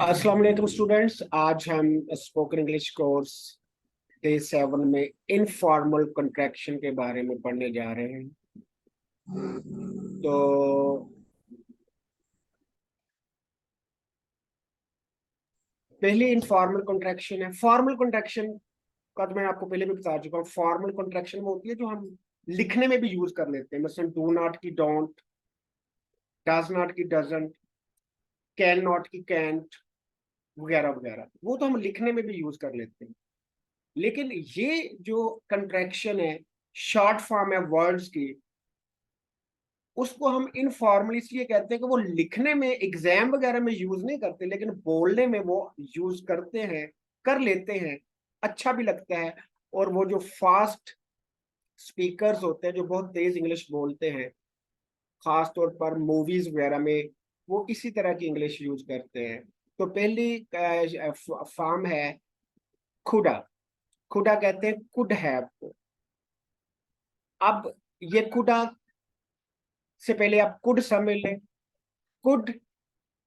अस्सलाम वालेकुम स्टूडेंट्स, आज हम स्पोकन इंग्लिश कोर्स डे 7 में इनफॉर्मल कंट्रैक्शन के बारे में पढ़ने जा रहे हैं। तो पहली इनफॉर्मल कंट्रैक्शन है। फॉर्मल कंट्रैक्शन का तो मैं आपको पहले भी बता चुका हूँ। फॉर्मल कंट्रैक्शन वो होती है जो हम लिखने में भी यूज कर लेते हैं, मसलन डू नॉट की डोंट, डज नॉट की डजंट, कैन नॉट की कैंट, वगैरह वगैरह। वो तो हम लिखने में भी यूज कर लेते हैं। लेकिन ये जो कंट्रैक्शन है, शॉर्ट फॉर्म है वर्ड्स की, उसको हम इनफॉर्मल इसलिए कहते हैं कि वो लिखने में एग्जाम वगैरह में यूज नहीं करते, लेकिन बोलने में वो यूज करते हैं, कर लेते हैं, अच्छा भी लगता है। और वो जो फास्ट स्पीकर्स होते हैं, जो बहुत तेज इंग्लिश बोलते हैं, खास तौर पर मूवीज वगैरह में, वो इसी तरह की इंग्लिश यूज करते हैं। तो पहली फॉर्म है खुदा। खुदा कहते हैं कुड हैव को। अब ये कुडा से पहले आप कुड समझ लें। कुड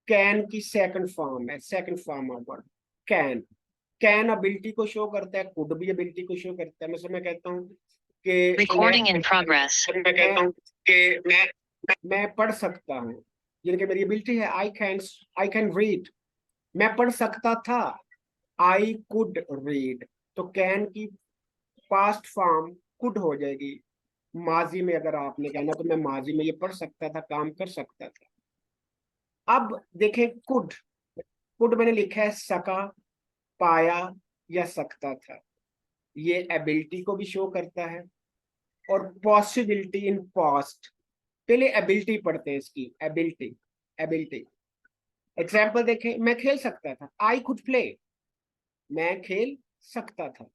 कैन की सेकंड फॉर्म है, second form of word can. Can ability को शो करता है, कुड भी अबिलिटी को शो करता है। मैं कहता हूँ कि Recording in progress. मैं कहता हूँ कि मैं पढ़ सकता हूँ, यानी कि मेरी एबिलिटी है। आई कैन रीड, मैं पढ़ सकता था। I could read. तो कैन की पास्ट फॉर्म कुड हो जाएगी। माजी में अगर आपने कहना तो मैं माजी में ये पढ़ सकता था, काम कर सकता था। अब देखें कुड। कुड मैंने लिखा है सका, पाया या सकता था। ये एबिलिटी को भी शो करता है और पॉसिबिलिटी इन पास्ट। पहले एबिलिटी पढ़ते हैं इसकी। Ability, ability. एग्जाम्पल देखें, मैं खेल सकता था, आई कुड प्ले, मैं खेल सकता था।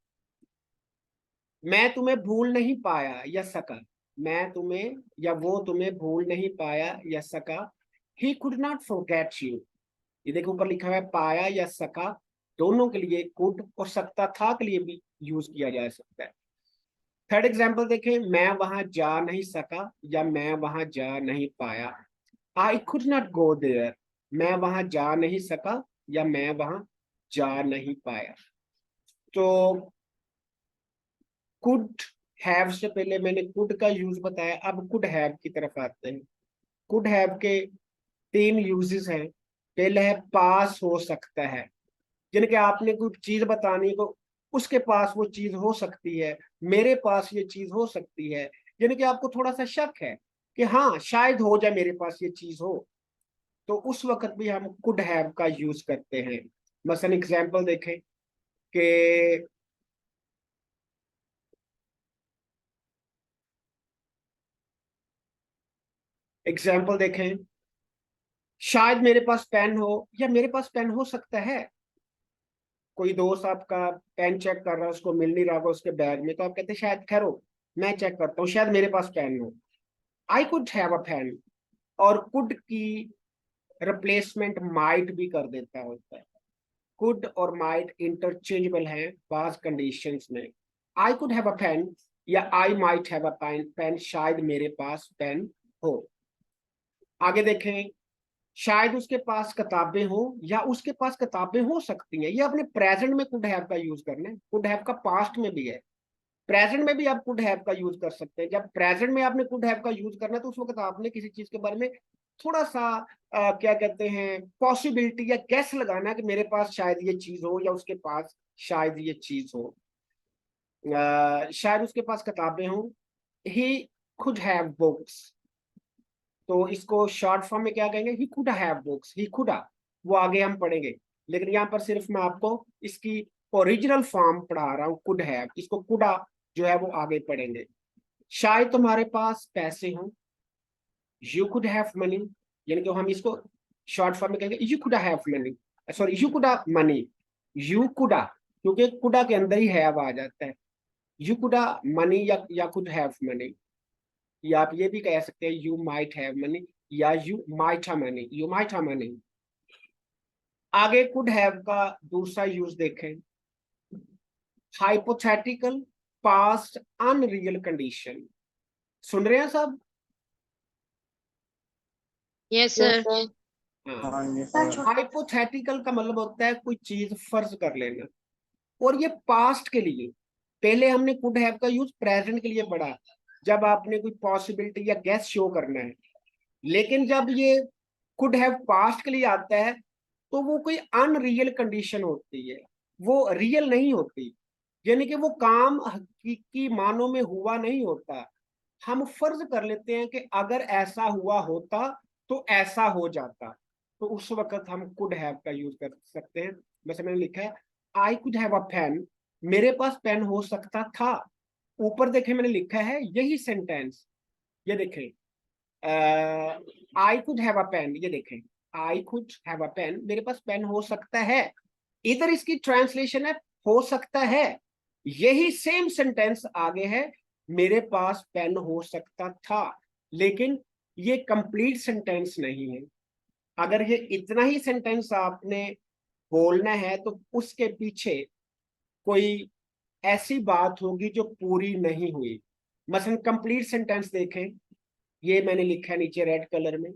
मैं तुम्हें भूल नहीं पाया या सका, मैं तुम्हें या वो तुम्हें भूल नहीं पाया या सका। He could not forget you. ये देखो ऊपर लिखा है पाया या सका, दोनों के लिए कुड और सकता था के लिए भी यूज किया जा सकता है। थर्ड एग्जाम्पल देखें, मैं वहां जा नहीं सका या मैं वहां जा नहीं पाया। I could not go there, मैं वहां जा नहीं सका या मैं वहां जा नहीं पाया। तो कुड हैव से पहले मैंने कुड का यूज बताया। अब कुड हैव की तरफ आते हैं। कुड हैव के तीन यूजेस हैं। पहले है पास हो सकता है, यानी कि आपने कुछ चीज बतानी को, उसके पास वो चीज हो सकती है, मेरे पास ये चीज हो सकती है। यानी कि आपको थोड़ा सा शक है कि हाँ शायद हो जाए मेरे पास ये चीज हो, तो उस वक्त भी हम कुड हैव का यूज करते हैं। मसलन एग्जांपल देखें कि एग्जांपल देखें, शायद मेरे पास पेन हो या मेरे पास पेन हो सकता है। कोई दोस्त आपका पेन चेक कर रहा है, उसको मिल नहीं रहा होगा उसके बैग में, तो आप कहते हैं शायद ठहरो मैं चेक करता हूँ, शायद मेरे पास पेन हो। I could have a pen. और कुड की रिप्लेसमेंट माइट भी कर देता होता है। कुड और माइट इंटरचेंजेबल है बाज कंडीशंस में। I could have a pen या I might have a pen, शायद मेरे पास पेन हो। आगे देखें, शायद उसके पास किताबें हो या उसके पास किताबें हो सकती हैं। ये अपने प्रेजेंट में कुड हैव का यूज करना है। कुड हैव का पास्ट में भी है, प्रेजेंट में भी आप कुड हैव का यूज कर सकते हैं। जब प्रेजेंट में आपने कुड हैव का यूज करना है तो उस वक्त आपने किसी चीज के बारे में थोड़ा सा क्या कहते हैं पॉसिबिलिटी या गैस लगाना है कि मेरे पास शायद ये चीज हो या उसके पास शायद ये चीज हो। शायद उसके पास किताबें हो। ही कुड हैव बुक्स। तो इसको शॉर्ट फॉर्म में क्या कहेंगे, ही कुड हैव बुक्स। ही कुडा वो आगे हम पढ़ेंगे, लेकिन यहाँ पर सिर्फ मैं आपको इसकी ओरिजिनल फॉर्म पढ़ा रहा हूँ कुड हैव। इसको कुडा जो है वो आगे पढ़ेंगे। शायद तुम्हारे पास पैसे हों, यू कुड हैव मनी, यानी कि हम इसको शॉर्ट फॉर्म में कहेंगे you could have money, sorry you could money. You coulda, क्योंकि कुडा के अंदर ही हैव आ जाता है। यू कुडा मनी या कुड हैव मनी। या आप ये भी कह सकते हैं यू माइट हैव मनी या you might have money, you might have money. आगे कुड हैव का दूसरा यूज देखें, हाइपोथेटिकल पास्ट अनरियल कंडीशन। सुन रहे हैं सब? Yes, Yes, sir. sir. हाँ, हाँ जी। हाइपोथेटिकल का मतलब होता है कोई चीज फर्ज कर लेना। और ये पास्ट के लिए, पहले हमने कुड हैव का यूज प्रेजेंट के लिए पढ़ा, जब आपने कोई पॉसिबिलिटी या गेस शो करना है। लेकिन जब ये कुड हैव पास्ट के लिए आता है, तो वो कोई अनरियल कंडीशन होती है, वो रियल नहीं होती। यानी कि वो काम हकीकी मानों में हुआ नहीं होता। हम फर्ज कर लेते हैं कि अगर ऐसा हुआ होता तो ऐसा हो जाता, तो उस वक्त हम कुड हैव का यूज कर सकते हैं। जैसे मैंने लिखा है, I could have a pen, मेरे पास पेन हो सकता था। ऊपर देखे मैंने लिखा है यही सेंटेंस, ये देखें, I could have a pen, ये देखें, I could have a pen, मेरे पास पेन हो सकता है। इधर इसकी ट्रांसलेशन है हो सकता है, यही सेम सेंटेंस आगे है, मेरे पास पेन हो सकता था। लेकिन ये कंप्लीट सेंटेंस नहीं है। अगर ये इतना ही सेंटेंस आपने बोलना है तो उसके पीछे कोई ऐसी बात होगी जो पूरी नहीं हुई। मसलन कंप्लीट सेंटेंस देखें, ये मैंने लिखा है नीचे रेड कलर में,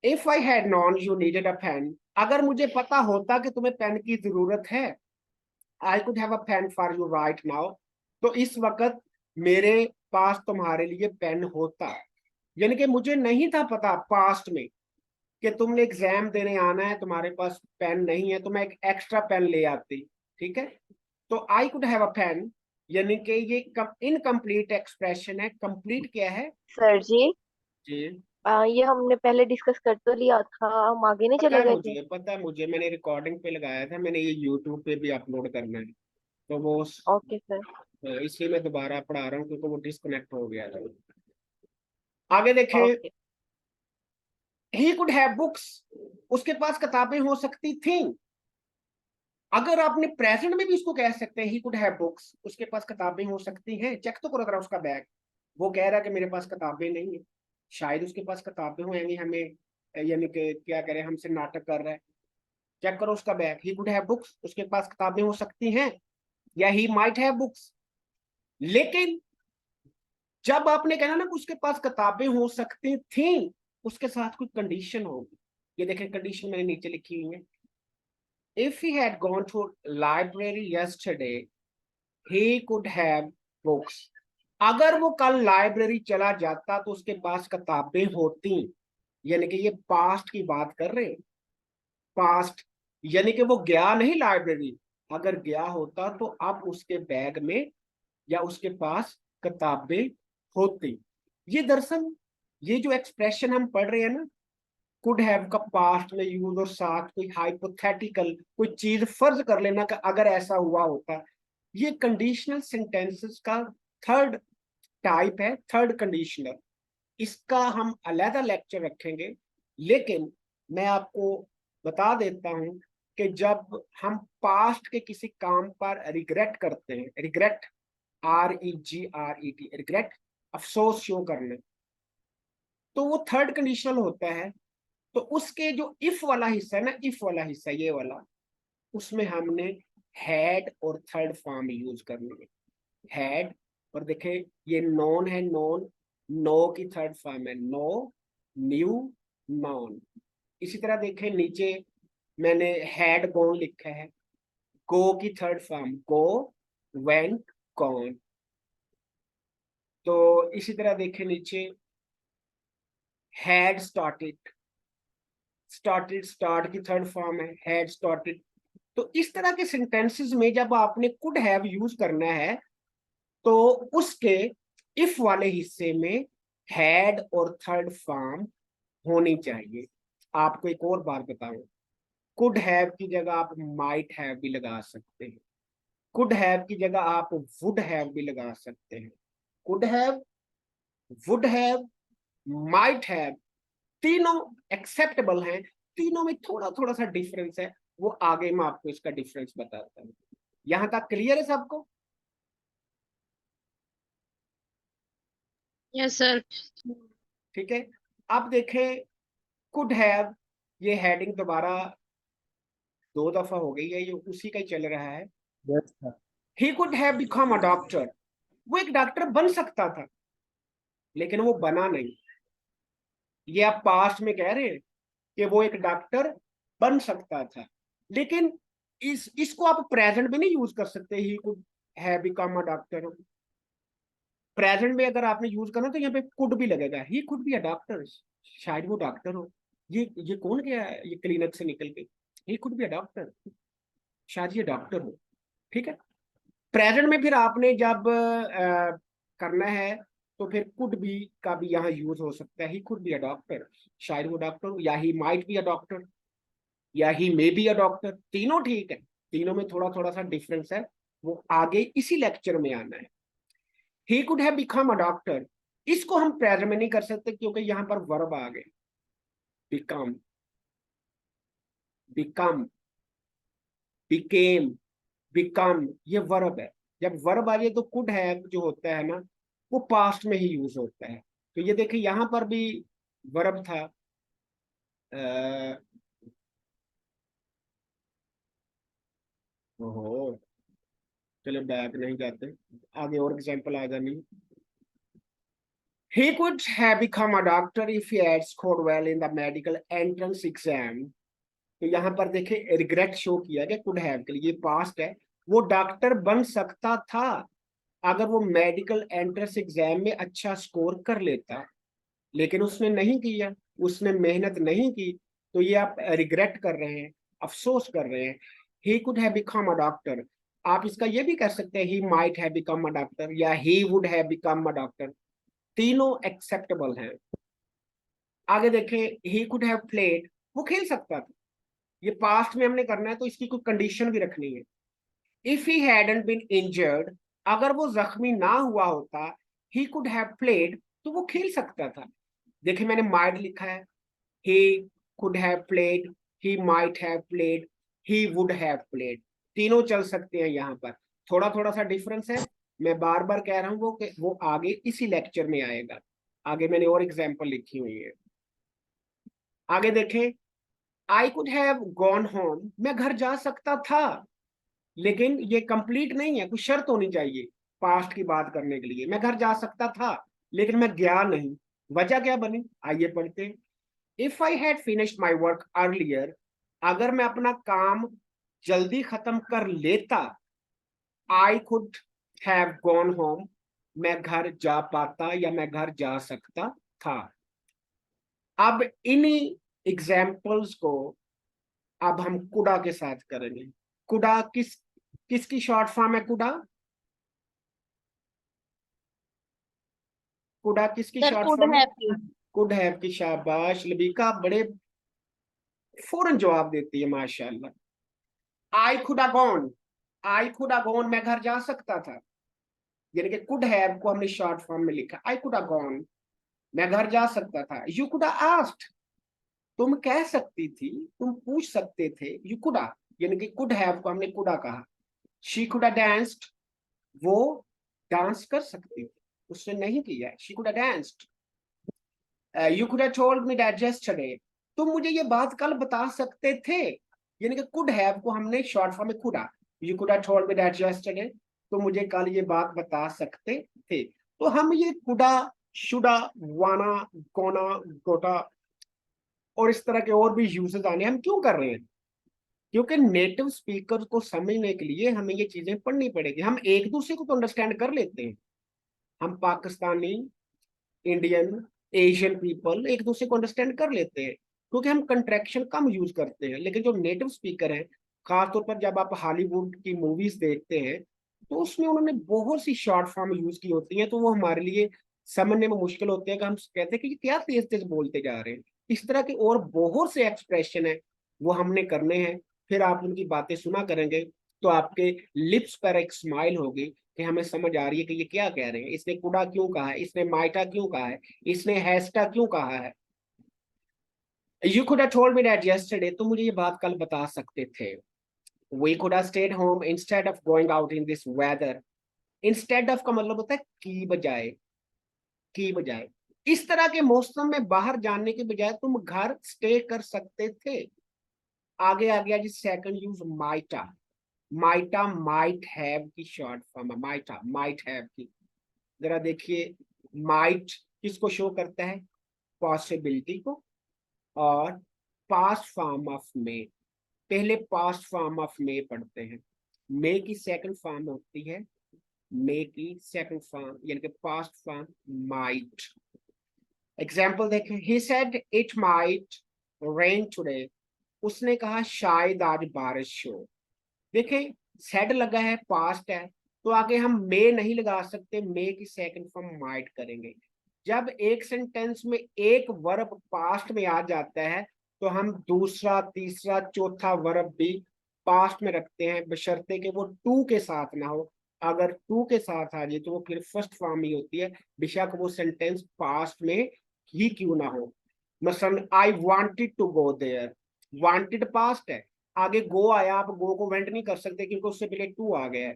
if I had known you needed a pen, अगर मुझे पता होता कि तुम्हें पेन की जरूरत है, I could have a pen for you right now, तो इस वक्त मेरे पास तुम्हारे लिए पेन होता। यानी कि मुझे नहीं था पता पास्ट में कि तुमने एग्जाम देने आना है, तुम्हारे पास पेन नहीं है, तो मैं एक एक्स्ट्रा पेन ले आती। ठीक है, तो I could have a pen, यानी कि ये इनकम्प्लीट एक्सप्रेशन है। कंप्लीट क्या है सर जी, जी? ये हमने पहले डिस्कस कर तो लिया था, हम आगे नहीं पता चले है गए थे। मुझे, पता है मुझे, मैंने रिकॉर्डिंग पे लगाया था, मैंने ये यूट्यूब पे भी अपलोड करना है, तो वो ओके सर। इसलिए मैं दोबारा पढ़ा रहा हूँ क्योंकि वो डिस्कनेक्ट हो गया था। आगे देखें, okay. He could have books, उसके पास किताबें हो सकती थी। अगर आपने प्रेजेंट में भी इसको कह सकते हैं, ही कुड हैव बुक्स, उसके पास किताबें हो सकती हैं। चेक तो करो जरा उसका बैग, वो कह रहा है कि मेरे पास किताबें नहीं है, शायद उसके पास किताबें हो, यानी हमें, यानी कि क्या करें, हमसे नाटक कर रहा है। चेक करो उसका bag, he could have books, उसके पास किताबें हो सकती हैं, या ही माइट हैव बुक्स। लेकिन जब आपने कहना ना कि उसके पास किताबें हो सकती थी, उसके साथ कोई कंडीशन होगी। ये देखें कंडीशन मैंने नीचे लिखी हुई है, if he had gone to library yesterday he could have books. अगर वो कल लाइब्रेरी चला जाता तो उसके पास किताबें होती। यानी कि ये पास्ट की बात कर रहे हैं, पास्ट, यानी कि वो गया नहीं लाइब्रेरी, अगर गया होता तो अब उसके बैग में या उसके पास किताबें होती। ये दरअसल ये जो एक्सप्रेशन हम पढ़ रहे हैं ना, कुड हैव का पास्ट में यूज और साथ कोई हाइपोथेटिकल कोई चीज फर्ज कर लेना कि अगर ऐसा हुआ होता, ये कंडीशनल सेंटेंसेस का थर्ड टाइप है, थर्ड कंडीशनल। इसका हम अलहदा लेक्चर रखेंगे। लेकिन मैं आपको बता देता हूं कि जब हम पास्ट के किसी काम पर रिग्रेट करते हैं, रिग्रेट, REGRET, रिग्रेट, अफसोस शो करना, तो वो थर्ड कंडीशनल होता है। तो उसके जो इफ वाला हिस्सा है ना, इफ वाला हिस्सा ये वाला, उसमें हमने हैड और थर्ड फॉर्म यूज करनी है। हैड, और देखे ये नॉन है, नॉन, नो की थर्ड फॉर्म है नो, न्यू, नॉन। इसी तरह देखे नीचे मैंने हैड गॉन लिखा है, गो की थर्ड फॉर्म गो, वेंट, गॉन। तो इसी तरह देखे नीचे हैड स्टार्टेड, स्टार्टेड, स्टार्ट की थर्ड फॉर्म है हैड स्टार्टेड। तो इस तरह के सेंटेंसेस में जब आपने कुड हैव यूज करना है, तो उसके इफ वाले हिस्से में हैड और थर्ड फॉर्म होनी चाहिए। आपको एक और बात बताऊं, कुड हैव की जगह आप माइट हैव भी लगा सकते हैं, कुड हैव की जगह आप वुड हैव भी लगा सकते हैं। Could have, would have, might have, तीनों एक्सेप्टेबल हैं। तीनों में थोड़ा थोड़ा सा डिफरेंस है, वो आगे मैं आपको इसका डिफरेंस बताता हूँ। यहां तक क्लियर है सबको? Yes sir. ठीक है, अब देखें कुड हैव, ये हेडिंग दोबारा दो दफा हो गई है, ये उसी का ही चल रहा है। Yes sir. He could have become a doctor, वो एक डॉक्टर बन सकता था, लेकिन वो बना नहीं। ये आप पास्ट में कह रहे हैं, कि वो एक डॉक्टर बन सकता था, लेकिन इसको आप प्रेजेंट में नहीं यूज कर सकते, ही could have become a doctor. Present में अगर आपने यूज करना तो यहाँ पे कुड भी लगेगा, he could be a doctor, शायद वो डॉक्टर हो। ये कौन गया है ये क्लिनिक से निकल के, he could be a doctor, शायद ये डॉक्टर हो। ठीक है, प्रेजेंट में फिर आपने जब करना है तो फिर कुड बी का भी यहाँ यूज हो सकता है, he could be a doctor, शायद वो डॉक्टर हो, या he might be a doctor, या ही मे बी अ डॉक्टर, तीनों ठीक है। तीनों में थोड़ा थोड़ा सा डिफरेंस है, वो आगे इसी लेक्चर में आना है। ही could have become a doctor, इसको हम प्रेजेंट में नहीं कर सकते क्योंकि यहाँ पर वर्ब आ गए, बिकम, बिकम, बिकेम, बिकम, ये वर्ब है। जब वर्ब आ जाए तो कुड हैव जो होता है ना, वो पास्ट में ही यूज होता है। तो ये देखिए यहाँ पर भी वर्ब था, ओहो, चले बैक नहीं जाते, आगे और एग्जांपल आ जानी। He could have become a doctor if he had scored well in the medical entrance exam. तो यहाँ पर देखे रिग्रेट शो किया गया कुड हैव के लिए, पास्ट है। वो डॉक्टर बन सकता था अगर वो मेडिकल एंट्रेंस एग्जाम में अच्छा स्कोर कर लेता, लेकिन उसने नहीं किया, उसने मेहनत नहीं की, तो ये आप रिग्रेट कर रहे हैं, अफसोस कर रहे हैं। He could have become a doctor, आप इसका ये भी कर सकते हैं, he might have become a doctor या he would have become a doctor, तीनों एक्सेप्टेबल हैं। आगे देखें, ही कुड हैव प्लेड, वो खेल सकता था। ये पास्ट में हमने करना है तो इसकी कोई कंडीशन भी रखनी है। If he hadn't been injured, अगर वो जख्मी ना हुआ होता, ही कुड हैव प्लेड, तो वो खेल सकता था। देखिए मैंने माइट लिखा है, he could have played, he might have played, he would have played, तीनों चल सकते हैं यहाँ पर। थोड़ा थोड़ा सा डिफरेंस है, मैं बार बार कह रहा हूँ वो आगे इसी लेक्चर में आएगा। आगे मैंने और एग्जांपल लिखी हुई है। आगे देखें, I could have gone home, मैं घर जा सकता था, लेकिन ये कंप्लीट नहीं है, कुछ शर्त होनी चाहिए पास्ट की बात करने के लिए। मैं घर जा सकता था लेकिन मैं गया नहीं, वजह क्या बनी, आइए पढ़ते हैं। If I had finished my work earlier, अगर मैं अपना काम जल्दी खत्म कर लेता, आई कुड हैव गॉन होम, मैं घर जा पाता या मैं घर जा सकता था। अब इन्हीं एग्जाम्पल्स को अब हम कुडा के साथ करेंगे। कुडा किसकी शॉर्ट फॉर्म है, कुडा, कुडा किसकी सर शॉर्ट कुड फॉर्म है, हैव की। कुड हैव की। शाबाश लबिका, बड़े फौरन जवाब देती है माशाल्लाह। आई could have gone, I could have gone, मैं घर जा सकता था, यानी कि कुड हैव को हमने शॉर्ट फॉर्म में लिखा, आई कुड हैव गॉन, मैं घर जा सकता था। यू कुड हैव आस्क्ड, तुम कह सकती थी, तुम पूछ सकते थे। यू कुड हैव, यानी कि कुड हैव को हमने कुडा कहा। शी कुड हैव डांस्ड, वो डांस कर सकती थी, उसने नहीं किया, she could have danced. You could have told me that yesterday, तुम मुझे ये बात कल बता सकते थे, यानी कि कुड हैव को हमने शॉर्ट फॉर्म में coulda. You could have told me that yesterday, तो मुझे कल ये बात बता सकते थे। तो हम ये कुडा, शुडा, वाना, गोना, गोटा और इस तरह के और भी यूजेस आने हम क्यों कर रहे हैं, क्योंकि नेटिव स्पीकर को समझने के लिए हमें ये चीजें पढ़नी पड़ेगी। हम एक दूसरे को तो अंडरस्टैंड कर लेते हैं, हम पाकिस्तानी, इंडियन, एशियन पीपल एक दूसरे को अंडरस्टैंड कर लेते हैं क्योंकि हम कंट्रैक्शन कम यूज करते हैं। लेकिन जो नेटिव स्पीकर हैं, खासतौर पर जब आप हॉलीवुड की मूवीज देखते हैं तो उसमें उन्होंने बहुत सी शॉर्ट फॉर्म यूज की होती हैं, तो वो हमारे लिए समझने में मुश्किल होते हैं कि हम कहते हैं कि ये क्या तेज तेज बोलते जा रहे हैं। इस तरह के और बहुत से एक्सप्रेशन है, वो हमने करने हैं। फिर आप उनकी बातें सुना करेंगे तो आपके लिप्स पर एक स्माइल होगी कि हमें समझ आ रही है कि ये क्या कह रहे हैं, इसने कुड़ा क्यों कहा है, इसने माइटा क्यों कहा है, इसने हैस्टा क्यों कहा है। You could have told me that yesterday, तो मुझे ये बात कल बता सकते थे। We could have stayed home instead of going out in this weather, instead of का मतलब होता है की बजाय, की बजाय। इस तरह के मौसम में बाहर जाने के बजाय तुम घर स्टे कर सकते थे। आगे आ गया जी सेकंड यूज, माइटा। माइटा माइट हैव की शॉर्ट फॉर्म है, माइटा माइट हैव की। जरा देखिए, माइट किसको शो करता है, पॉसिबिलिटी को, और पास्ट फॉर्म ऑफ मे। पहले पास्ट फॉर्म ऑफ मे पढ़ते हैं। मे की सेकंड फॉर्म होती है, मे की सेकंड फॉर्म यानी कि पास्ट फॉर्म माइट। एग्जाम्पल देखें, he said it might rain today. उसने कहा शायद आज बारिश हो। देखें, सेड लगा है, पास्ट है, तो आगे हम मे नहीं लगा सकते, मे की सेकंड फॉर्म माइट करेंगे। जब एक सेंटेंस में एक वर्ब पास्ट में आ जाता है तो हम दूसरा तीसरा चौथा वर्ब भी पास्ट में रखते हैं, बशर्ते कि वो टू के साथ ना हो। अगर टू के साथ आ जाए तो वो फिर फर्स्ट फॉर्म ही होती है, बेशक वो सेंटेंस पास्ट में ही क्यों ना हो। मसलन I wanted to go there, wanted past है, आगे गो आया, आप गो को वेंट नहीं कर सकते क्योंकि उससे पहले टू आ गया है।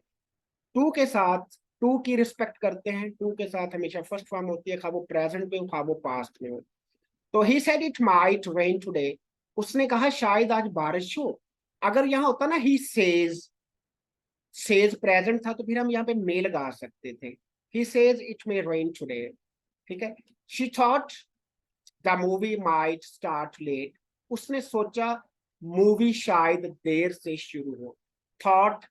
टू के साथ, टू की रिस्पेक्ट करते हैं, टू के साथ हमेशा फर्स्ट फॉर्म होती है, खा वो प्रेजेंट में हो खा वो पास्ट में हो। तो he said it might rain today, उसने कहा शायद आज बारिश हो। अगर यहाँ होता ना ही सेज प्रेजेंट था तो फिर हम यहाँ पे मे लगा सकते थे, he says it may rain today. ठीक है। She thought the movie might start late, उसने सोचा मूवी शायद देर से शुरू हो। थॉट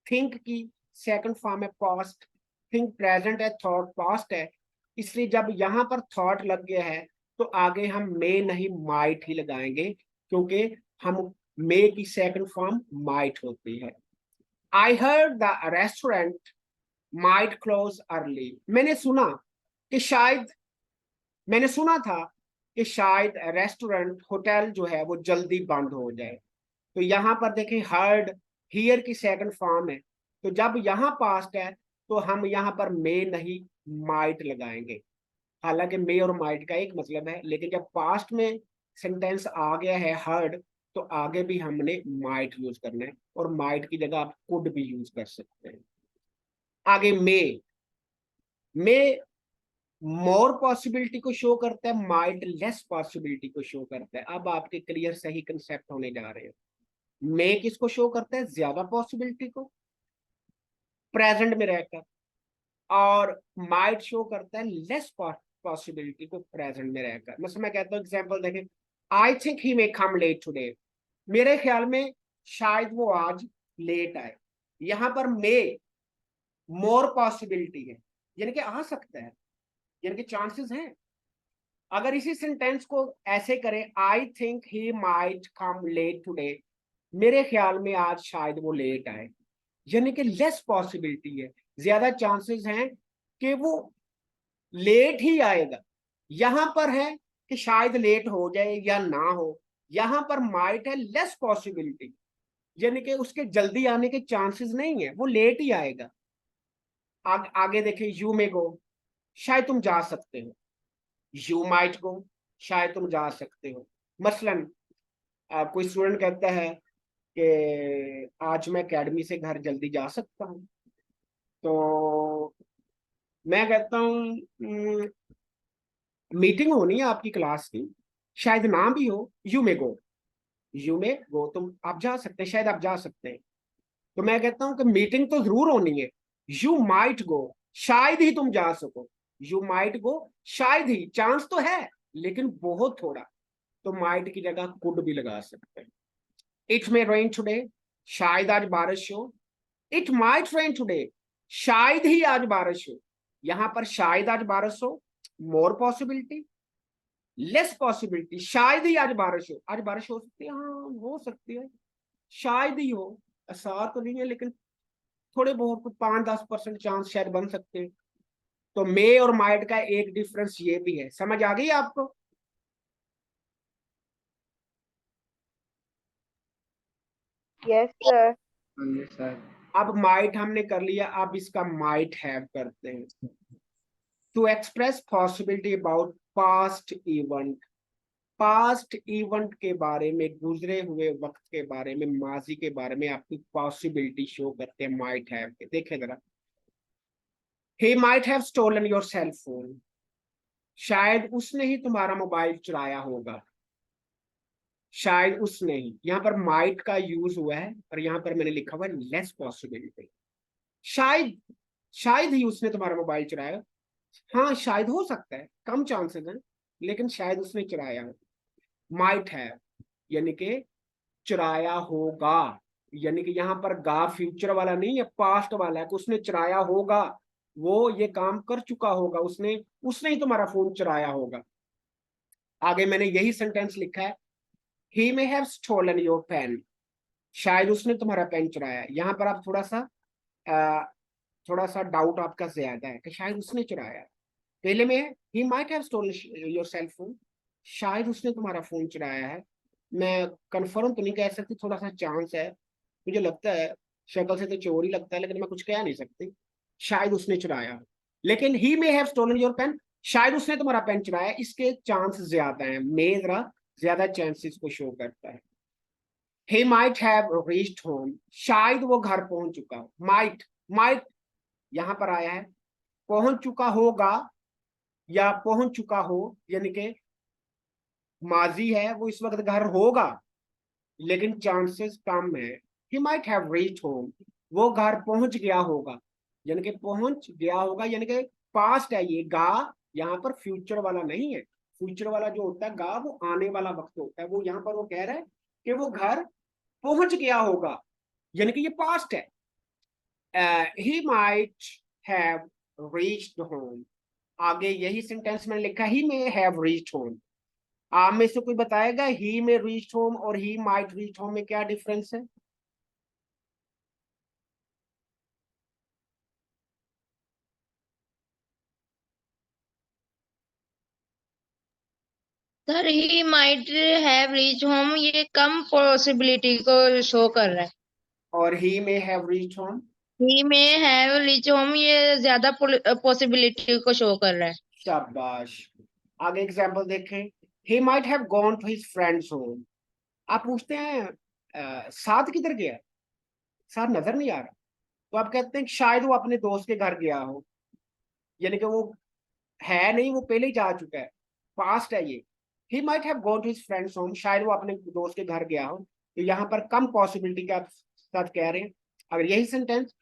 थिंक की सेकंड फॉर्म है पास्ट, थिंक प्रेजेंट है, थॉट पास्ट है, इसलिए जब यहां पर थॉट लग गया है तो आगे हम मे नहीं माइट ही लगाएंगे, क्योंकि हम मे की सेकंड फॉर्म माइट होती है। I heard the restaurant might close early, मैंने सुना था कि शायद रेस्टोरेंट होटल जो है वो जल्दी बंद हो जाए। तो यहां पर देखें, हर्ड हियर की सेकंड फॉर्म है, तो जब यहां पास्ट है तो हम यहां पर मे नहीं माइट लगाएंगे। हालांकि मे और माइट का एक मतलब है, लेकिन जब पास्ट में सेंटेंस आ गया है हर्ड, तो आगे भी हमने माइट यूज करना है, और माइट की जगह आप कुड भी यूज कर सकते हैं। आगे मे मोर पॉसिबिलिटी को शो करता है, माइट लेस पॉसिबिलिटी को शो करता है। अब आपके क्लियर सही कंसेप्ट होने जा रहे हैं। मे किसको शो करता है, ज्यादा पॉसिबिलिटी को प्रेजेंट में रहकर, और माइट शो करता है लेस पॉसिबिलिटी को प्रेजेंट में रहकर। मतलब मैं कहता हूँ, एग्जांपल देखें, I think he may come late today, मेरे ख्याल में शायद वो आज लेट आए। यहां पर मे मोर पॉसिबिलिटी है, यानी कि आ सकता है, यानी कि चांसेस हैं। अगर इसी सेंटेंस को ऐसे करें, I think he might come late today, मेरे ख्याल में आज शायद वो लेट आए, यानी कि लेस पॉसिबिलिटी है, ज्यादा चांसेस हैं कि वो लेट ही आएगा। यहां पर है कि शायद लेट हो जाए या ना हो, यहां पर माइट है लेस पॉसिबिलिटी, यानी कि उसके जल्दी आने के चांसेस नहीं है, वो लेट ही आएगा। आगे देखें, यू में गो, शायद तुम जा सकते हो, यू माइट गो, शायद तुम जा सकते हो। मसलन कोई स्टूडेंट कहता है कि आज मैं एकेडमी से घर जल्दी जा सकता हूँ, तो मैं कहता हूँ मीटिंग होनी है आपकी क्लास की, शायद ना भी हो, यू में गो, यू में गो, तुम आप जा सकते हैं, शायद आप जा सकते हैं। तो मैं कहता हूँ कि मीटिंग तो जरूर होनी है, यू माइट गो, शायद ही तुम जा सको, यू माइट गो, शायद ही, चांस तो है लेकिन बहुत थोड़ा, तो माइट की जगह कुड भी लगा सकते हैं। इट मे रेन टुडे, शायद आज बारिश हो, इट माइट रेन टुडे, शायद ही आज बारिश हो। यहां पर शायद आज बारिश हो, मोर पॉसिबिलिटी, लेस पॉसिबिलिटी, शायद ही आज बारिश हो, आज बारिश हो सकती है, हाँ हो सकती है, शायद ही हो, ऐसा तो नहीं है लेकिन थोड़े बहुत 5-10% चांस शायद बन सकते हैं। तो मे और माइट का एक डिफरेंस ये भी है, समझ आ गई आपको? Yes sir. सर, अब माइट हमने कर लिया, अब इसका माइट हैव करते हैं। To express possibility about past event, past event के बारे में, गुजरे हुए वक्त के बारे में, माजी के बारे में आपकी पॉसिबिलिटी शो करते हैं माइट हैव के। देखे जरा, he might have stolen your cell phone, शायद उसने ही तुम्हारा मोबाइल चुराया होगा, शायद उसने ही, यहाँ पर माइट का यूज हुआ है और यहाँ पर मैंने लिखा हुआ है लेस पॉसिबिलिटी। शायद, शायद ही उसने तुम्हारा मोबाइल चुराया, हाँ शायद हो सकता है, कम चांसेस हैं लेकिन शायद उसने चुराया है। माइट है, यानी कि चुराया होगा, यानी कि यहाँ पर गा फ्यूचर वाला नहीं है, पास्ट वाला है कि उसने चुराया होगा, वो ये काम कर चुका होगा, उसने उसने ही तुम्हारा फोन चुराया होगा। आगे मैंने यही सेंटेंस लिखा है, he may have stolen your pen, शायद उसने तुम्हारा पेन चुराया। यहाँ पर आप थोड़ा सा डाउट आपका ज्यादा है कि शायद उसने चुराया। पहले में he might have stolen your cell phone, शायद उसने तुम्हारा फोन चुराया है। मैं कंफर्म तो नहीं कह सकती, थोड़ा सा चांस है, मुझे लगता है, शक्ल से तो चोर ही लगता है, लेकिन मैं कुछ कह नहीं सकती, शायद उसने चुराया। लेकिन he may have stolen your pen, शायद उसने तुम्हारा पेन चुराया, इसके चांस ज्यादा है, मे जरा ज्यादा चांसेस को शो करता है। he might have reached home, शायद वो घर पहुंच चुका हो। माइट यहां पर आया है, पहुंच चुका होगा या पहुंच चुका हो, यानी कि माजी है, वो इस वक्त घर होगा, लेकिन चांसेस कम है। he might have reached home, वो घर पहुंच गया होगा, यानी कि पहुंच गया होगा, यानी कि पास्ट है ये गा, यहाँ पर फ्यूचर वाला नहीं है। फ्यूचर वाला जो होता है गा, वो आने वाला वक्त होता है, वो यहाँ पर वो कह रहा है कि वो घर पहुंच गया होगा, यानी कि ये पास्ट है। ही माइट हैव रीच्ड होम, आगे यही सेंटेंस मैंने लिखा, ही मे हैव रीच्ड होम। आप में से कोई बताएगा ही में रीच्ड होम और ही माइट रीच्ड होम में क्या डिफरेंस है? Sir he might have reach home ये कम पॉसिबिलिटी को शो कर रहा है। और ही में हैव रीच्ड होम, ही में हैव रीच होम ये ज्यादा पॉसिबिलिटी को शो कर रहा है। शाबाश। आगे एग्जांपल देखें, he might have gone to his friends home. आप पूछते हैं साथ किधर गया, साथ नजर नहीं आ रहा, तो आप कहते हैं कि शायद वो अपने दोस्त के घर गया हो, यानी कि वो है नहीं, वो पहले ही जा चुका है, पास्ट है ये। He might have gone to his friends home, शायद वो अपने दोस्त के घर गया हो, तो यहाँ पर कम पॉसिबिलिटी के आप साथ कह रहे हैं। अगर यही sentence,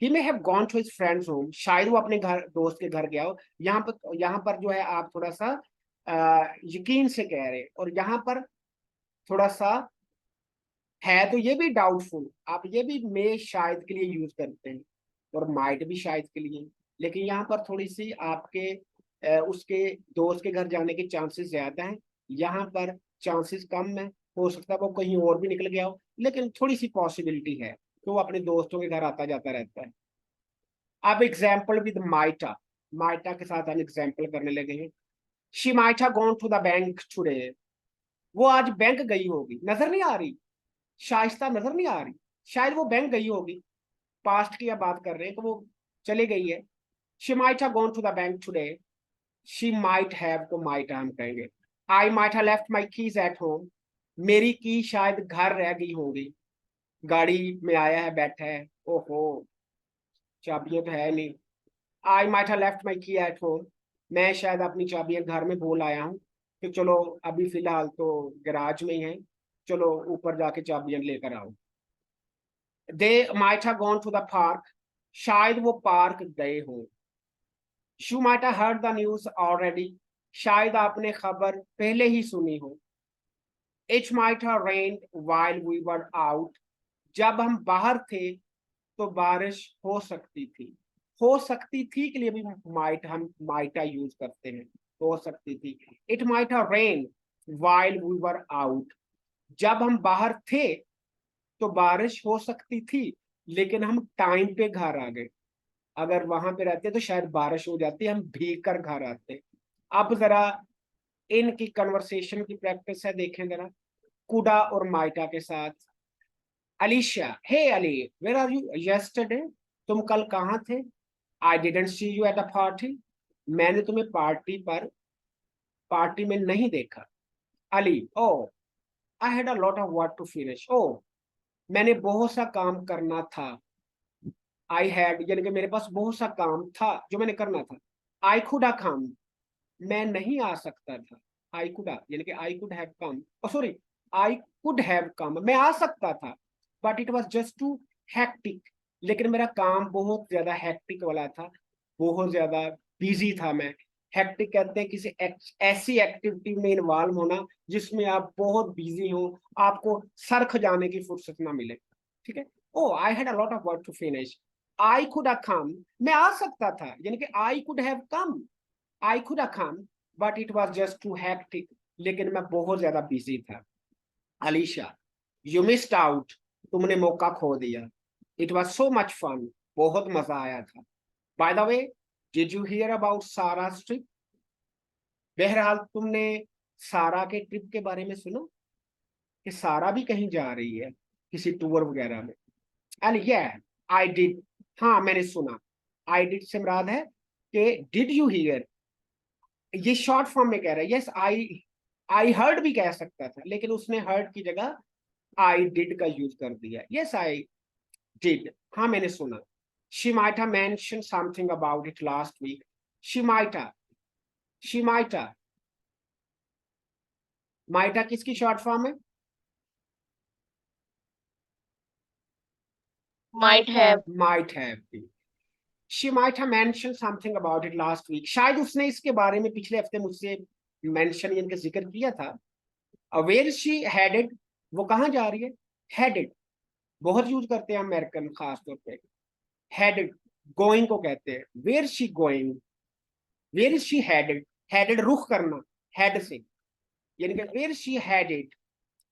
he may have gone to his friends home, शायद वो अपने घर दोस्त के घर गया हो, यहाँ पर जो है आप थोड़ा सा यकीन से कह रहे हैं, और यहाँ पर थोड़ा सा है, तो ये भी डाउटफुल, आप ये भी मे शायद के लिए यूज करते हैं, और माइट भी शायद के लिए, लेकिन यहाँ पर थोड़ी सी आपके उसके दोस्त के घर जाने के चांसेस ज्यादा हैं, यहाँ पर चांसेस कम है, हो सकता है वो कहीं और भी निकल गया हो, लेकिन थोड़ी सी पॉसिबिलिटी है तो वो अपने दोस्तों के घर आता जाता रहता है। अब एग्जाम्पल विद माइटा, माइटा के साथ हम एग्जाम्पल करने लगे हैं। She might have gone to the bank today, वो आज बैंक गई होगी, नजर नहीं आ रही, शाइस्ता नजर नहीं आ रही, शायद वो बैंक गई होगी, पास्ट की अब बात कर रहे हैं तो वो चले गई है। She might have gone to the bank today, she might have को माइट हम कहेंगे। I might have left my keys at home, मेरी की शायद घर रह गई होगी, गाड़ी में आया है बैठा है, ओहो चाबियां तो है नहीं। आई माइट हैव लेफ्ट माई की एट होम, मैं शायद अपनी चाबियां घर में भूल आया हूँ, तो चलो अभी फिलहाल तो गैराज में ही है, चलो ऊपर जाके चाबियां लेकर आओ। They might have gone to the park, शायद वो पार्क गए हो। You might have heard the news already, शायद आपने खबर पहले ही सुनी हो। It might have rained while we were out, जब हम बाहर थे तो बारिश हो सकती थी। हो सकती थी के लिए भी माइट हम माइटा यूज करते हैं, हो सकती थी। It might have rain while we were out, जब हम बाहर थे तो बारिश हो सकती थी, लेकिन हम टाइम पे घर आ गए, अगर वहां पे रहते तो शायद बारिश हो जाती, हम भीग कर घर आते। अब जरा इनकी कन्वर्सेशन की प्रैक्टिस है, देखें जरा कुडा और माइटा के साथ। Alisha, hey Ali, where are you yesterday, तुम कल कहाँ थे? I didn't see you at a party, मैंने तुम्हें पार्टी में नहीं देखा। Ali, oh I had a lot of work to finish, ओ मैंने बहुत सा काम करना था। आई हैड यानी कि मेरे पास बहुत सा काम था जो मैंने करना था। आई कुड हैव कम, मैं नहीं आ सकता था। आई कुड यानी कि I could have come, sorry, I could have come, मैं आ सकता था, but it was just too hectic, लेकिन मेरा काम बहुत ज्यादा हैक्टिक वाला था, बहुत ज्यादा बिजी था मैं। हेक्टिक कहते हैं किसी ऐसी एक्टिविटी में इन्वॉल्व होना जिसमें आप बहुत बिजी हो, आपको सर खजाने की फुर्सत ना मिले, ठीक है। Oh I had a lot of work to finish, I could have come, मैं आ सकता था, यानी कि I could have come, I could have come but it was just too hectic, लेकिन मैं बहुत ज्यादा बिजी था। अलीशा, यू मिस्ड आउट, तुमने मौका खो दिया। It was so much fun, बहुत मजा आया था। By the way, did you hear about Sara trip? बहरहाल तुमने सारा के ट्रिप के बारे में सुना कि सारा भी कहीं जा रही है किसी टूर वगैरह में? एंड या आई डिड, हाँ मैंने सुना। आई डिड से मुराद है कि डिड यू हियर, ये शॉर्ट फॉर्म में कह रहा है। यस आई हर्ड भी कह सकता था, लेकिन उसने हर्ड की जगह आई डिड का यूज कर दिया। यस आई डिड, हाँ मैंने सुना। She might have mention something about it last week. She might have, she might have, might have किसकी शॉर्ट फॉर्म है? might have. Might have been. She might have mentioned something about it last week. शायद उसने इसके बारे में पिछले हफ्ते मुझसे मेंशन यानी कि जिक्र किया था। Where is she headed? वो कहाँ जा रही है? Headed बहुत यूज करते हैं अमेरिकन खास तौर पे। Headed going को कहते हैं। Where is she going? Where is she headed? Headed रुख करना head से, यानी कि where is she headed?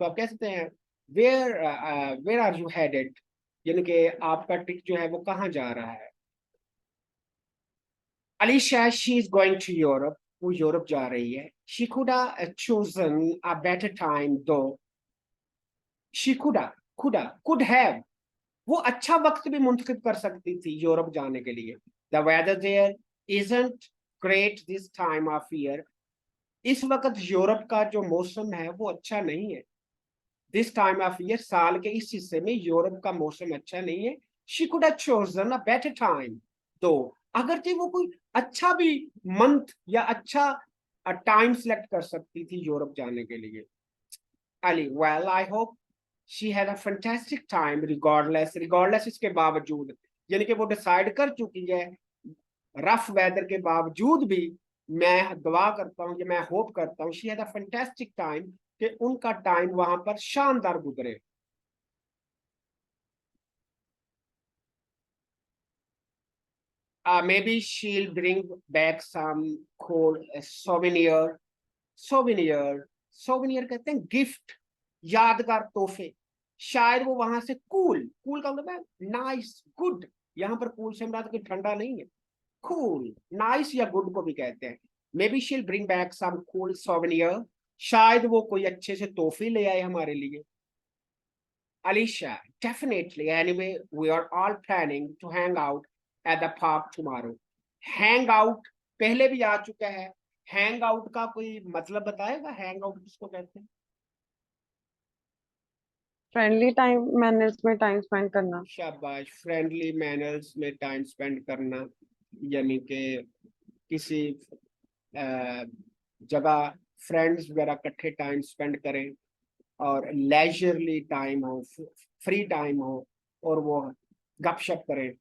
तो आप कह सकते हैं वेयर आर यू हेडेड, यानी कि आपका ट्रिप जो है वो कहाँ जा रहा है। Alisha, she is going to Europe, वो यूरोप जा रही है। She could chosen a better time to, she could have, वो अच्छा वक्त भी मुंतखब कर सकती थी यूरोप जाने के लिए। The weather there isn't great this time of year, इस वक्त यूरोप का जो मौसम है वो अच्छा नहीं है। दिस टाइम ऑफ ईयर, साल के इस हिस्से में यूरोप का मौसम अच्छा नहीं है। She could have chosen a better time, तो अगर थी वो कोई अच्छा भी मंथ या अच्छा टाइम सिलेक्ट कर सकती थी यूरोप जाने के लिए। Ali, well I hope she had a fantastic time regardless, regardless इसके बावजूद, यानी कि वो डिसाइड कर चुकी है रफ वेदर के बावजूद भी। मैं दुआ करता हूँ कि मैं होप करता हूँ she had a fantastic time, कि उनका टाइम वहां पर शानदार गुजरे। Maybe she'll bring back some cool souvenir, souvenir, souvenir कहते हैं गिफ्ट, यादगार तोहफे। शायद वो वहां से कूल, कूल का मतलब है नाइस, गुड। यहाँ पर कूल से मुराद कोई ठंडा नहीं है, कूल नाइस या गुड को भी कहते हैं। Maybe she'll bring back some cool souvenir, शायद वो कोई अच्छे से तोहफे ले आए हमारे लिए। Alicia, definitely. Anyway, we are all planning to hang out at the park tomorrow. Hang out पहले भी आ चुका है। Hang out का कोई मतलब बताएगा? Hang out किसको कहते हैं? फ्रेंडली टाइम मैनर्स में टाइम स्पेंड करना। शाबाश, फ्रेंडली मैनर्स में टाइम स्पेंड करना, यानी कि किसी जगह फ्रेंड्स वगैरह इकट्ठे टाइम स्पेंड करें और लेजरली टाइम हो, फ्री टाइम हो और वो गपशप करें,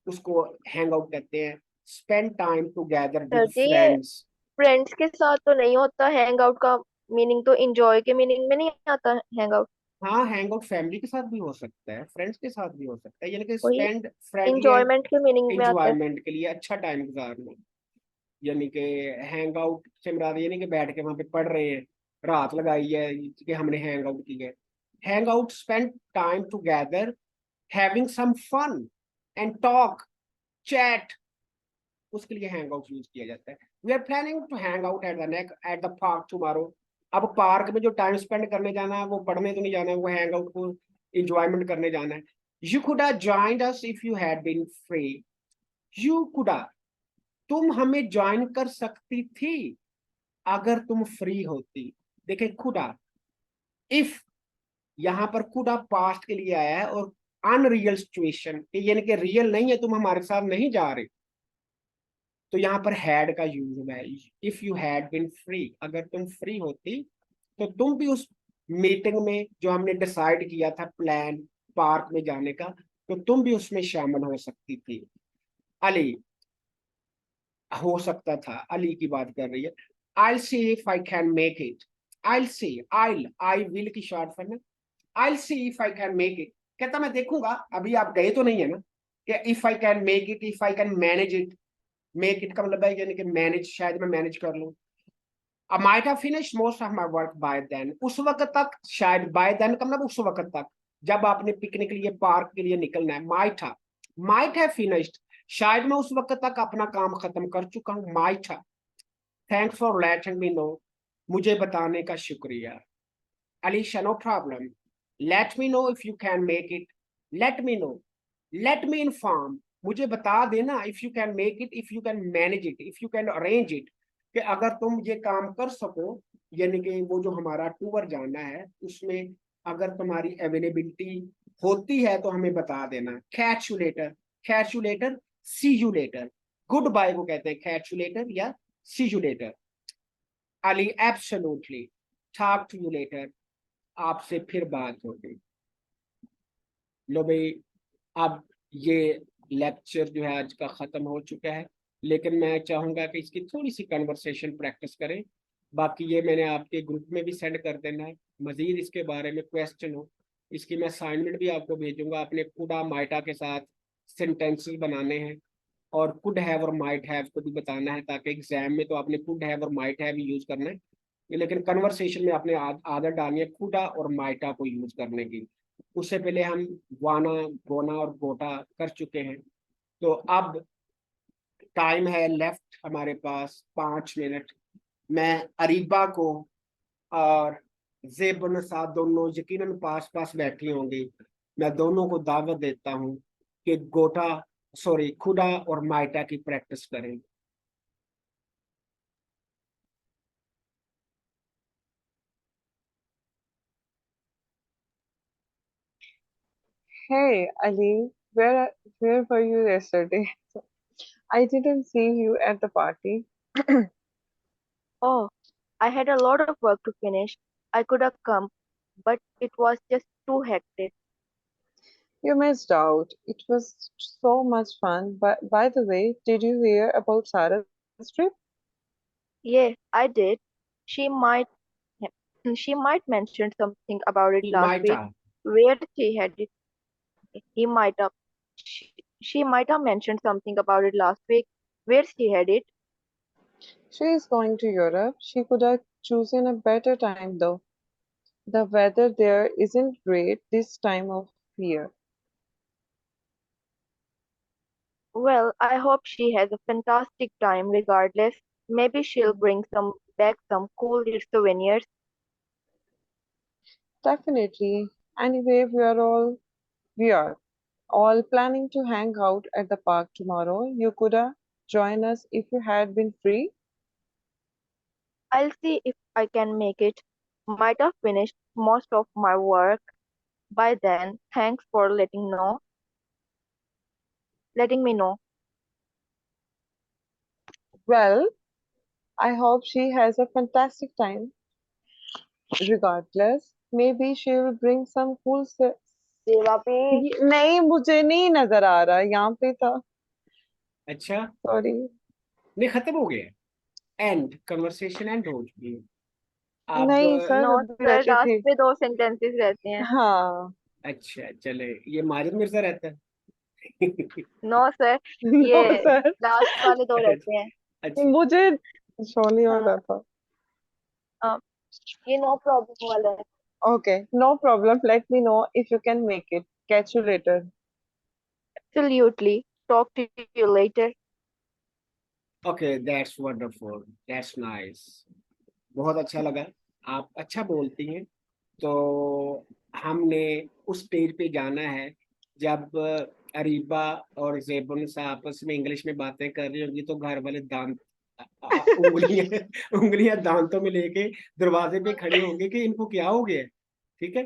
उसको हैंग आउट कहते हैं। Spend time together sir with जी, ये फ्रेंड्स। फ्रेंड्स के साथ तो नहीं होता हैंग आउट का मीनिंग, तो एंजॉय के मीनिंग में नहीं आता हैंग आउट। हाँ, हैंग आउट फैमिली के साथ भी हो सकता है, फ्रेंड्स के साथ भी हो सकता है, यानी कि वही स्पेंड फ्रेंडली एंजॉयमेंट के मीनिंग में आता है। एंजॉयमेंट के लिए अच्छा टाइम गुजारना, यानी कि हैंग आउट से मुराद ये नहीं कि बैठ के वहां पे पढ़ रहे हैं, रात लगाई है कि हमने हैंग आउट की है। Hang out, spend time together, having some fun and talk, chat, उसके लिए हैंग आउट यूज किया जाता है। We are planning to hang out at the park tomorrow. अब पार्क में जो टाइम स्पेंड करने जाना है वो पढ़ने तो नहीं जाना है, वो हैंग आउट को इंजॉयमेंट करने जाना है। You could have joined us if you had been free, you could have, तुम हमें ज्वाइन कर सकती थी अगर तुम फ्री होती। देखिए खुदा, इफ यहाँ पर खुदा पास्ट के लिए आया है और अनरियल सिचुएशन, यानी कि रियल नहीं है, तुम हमारे साथ नहीं जा रहे, तो यहाँ पर हैड का यूज है। If you had been free, अगर तुम फ्री होती तो तुम भी उस मीटिंग में जो हमने डिसाइड किया था प्लान पार्क में जाने का, तो तुम भी उसमें शामिल हो सकती थी। अली, हो सकता था, अली की बात कर रही है। I'll see if I can make it. I'll see, I will की शॉर्ट फॉर्म है। I'll see if I can make it। कहता मैं देखूंगा, अभी आप गए तो नहीं है ना, कि if I can make it, if I can manage it। make it का मतलब है यानी कि मैनेज, शायद मैं मैनेज कर लूं। I might have finished most of my work by then। उस वक्त तक, शायद by then का मतलब उस वक्त तक, जब आपने पिकनिक के लिए, पार्क के लिए निकलना है। might have finished, शायद मैं उस वक्त तक अपना काम खत्म कर चुका हूँ। might have। Thanks for letting me know, मुझे बताने का शुक्रिया। Alisha, no problem. Let me know if you can make it. Let me know, let me inform, मुझे बता देना। If you can make it, if you can manage it, if you can arrange it, कि अगर तुम ये काम कर सको, यानी कि वो जो हमारा टूर जाना है उसमें अगर तुम्हारी अवेलेबिलिटी होती है तो हमें बता देना। Catch you later, catch you later, see you later. Goodbye को कहते हैं कैच यू लेटर या see you later. Ali, absolutely, talk to you later, आपसे फिर बात होगी। लो भाई, अब ये लेक्चर जो है आज का खत्म हो चुका है, लेकिन मैं चाहूंगा कि इसकी थोड़ी सी कन्वर्सेशन प्रैक्टिस करें। बाकी ये मैंने आपके ग्रुप में भी सेंड कर देना है। मजीद इसके बारे में क्वेश्चन हो, इसकी मैं असाइनमेंट भी आपको भेजूंगा। अपने कुडा माइटा के साथ सेंटेंसेस बनाने हैं और कुड हैव और माइट हैव को भी बताना है, ताकि एग्जाम में तो आपने कुड हैव और माइट हैव यूज करना है, लेकिन कन्वर्सेशन में आपने आदत डालनी है कुडा और माइटा को यूज करने की। उससे पहले हम वाना, गोना और गोटा कर चुके हैं। तो अब टाइम है लेफ्ट हमारे पास 5 मिनट। मैं अरीबा को और जेबन साथ, दोनों यकीनन पास पास बैठी होंगी, मैं दोनों को दावत देता हूँ कि गोटा, सॉरी, खुदा और माइटा की प्रैक्टिस करें। Hey, Ali, where were you yesterday? I didn't see you at the party. Oh, I had a lot of work to finish. I could have come, but it was just too hectic. You missed out. It was so much fun. But by the way, did you hear about Sarah's trip? Yeah, I did. She might she might mention something about it last week. माइटा, Where she had it, he might have. She might have mentioned something about it last week. Where she had it. She is going to Europe. She could have chosen a better time though. The weather there isn't great this time of year. Well, I hope she has a fantastic time regardless. Maybe she'll bring some cool souvenirs. Definitely. Anyway, we are all planning to hang out at the park tomorrow. You could have joined us if you had been free. I'll see if I can make it. Might have finished most of my work by then. Thanks for letting me know. Well, I hope she has a fantastic time. Regardless, maybe she will bring some cool देवा पे नहीं, मुझे नहीं नजर आ रहा, यहाँ पे था। अच्छा, सॉरी। नहीं खत्म हो गया, एंड कन्वर्सेशन एंड हो चुकी है अब। नहीं सर, नो अभी सर, बची लास्ट थी। पे 2 सेंटेंसेस रहते हैं। हाँ। अच्छा चले, ये माजिद मिर्जा रहता है। नो सर, नो ये सर, लास्ट वाले 2 रहते हैं। अच्छा, मुझे शो नहीं हो रहा हाँ, था। हाँ, ये नो प्रॉब्लम वाला है। Okay, no problem. Let me know if you can make it. Catch you later. Absolutely. Talk to you later. Okay, that's wonderful, that's nice. बहुत अच्छा लगा, आप अच्छा बोलती हैं। तो हमने उस स्टेज पे जाना है जब अरीबा और जेबुन सा आपस में इंग्लिश में बातें कर रही होंगी, तो घर वाले दांत उंगलियां उंगलियां दांतों में लेके दरवाजे पे खड़े होंगे कि इनको क्या हो गया है। ठीक है,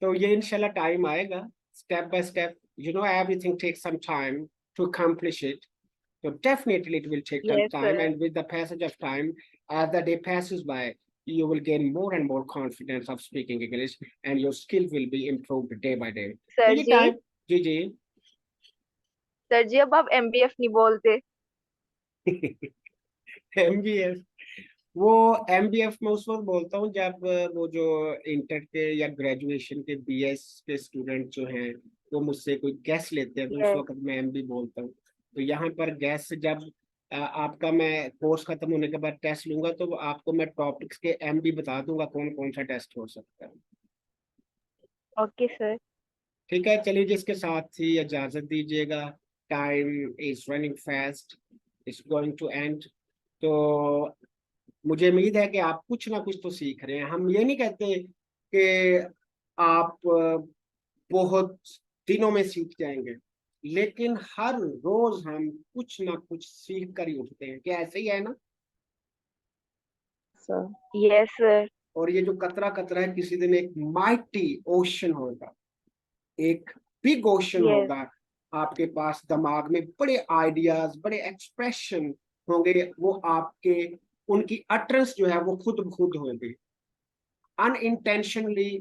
तो ये इंशाल्लाह टाइम आएगा, step by step. You know, everything takes some time to accomplish it. So definitely it will take some Yes, time, sir. and with the passage of time, as the day passes by, you will gain more and more confidence of speaking English, and your skill will be improved day by day. तो sir ये जी, time, जी जी, sir जी अब आप MBF नहीं बोलते। MBF, वो MBF में उस वक्त बोलता हूँ जब वो जो इंटर के या ग्रेजुएशन के बीएस के स्टूडेंट जो हैं वो मुझसे कोई गैस लेते हैं तो उस यस। वक्त मैं एमबी बोलता हूँ। तो यहाँ पर गैस जब आपका मैं कोर्स खत्म होने के बाद टेस्ट लूंगा तो आपको मैं टॉपिक्स के एमबी बता दूंगा कौन कौन सा टेस्ट हो सकता है। Okay sir. ठीक है, चलिए जी, इसके साथ ही इजाजत दीजिएगा। Time is running fast, it's going to end. तो मुझे उम्मीद है कि आप कुछ ना कुछ तो सीख रहे हैं। हम ये नहीं कहते कि आप बहुत दिनों में सीख जाएंगे, लेकिन हर रोज हम कुछ ना कुछ सीख कर ही उठते हैं। क्या ऐसे ही है ना? sir. Yes sir. और ये जो कतरा कतरा है किसी दिन एक माइटी ओशन होगा, एक बिग ओशन यस। होगा। आपके पास दिमाग में बड़े आइडियाज, बड़े एक्सप्रेशन होंगे, वो आपके उनकी अटरेंस जो है वो खुद ब खुद होंगे। अनइंटेंशनली,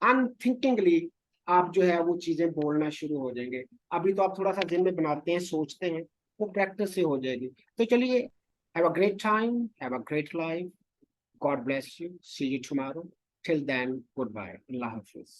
अनथिंकिंगली आप जो है वो चीजें बोलना शुरू हो जाएंगे। अभी तो आप थोड़ा सा दिन में बनाते हैं, सोचते हैं, वो प्रैक्टिस से हो जाएगी। तो चलिए, have a great time, have a great life, God bless you, see you tomorrow, till then goodbye, अल्लाह हाफिज।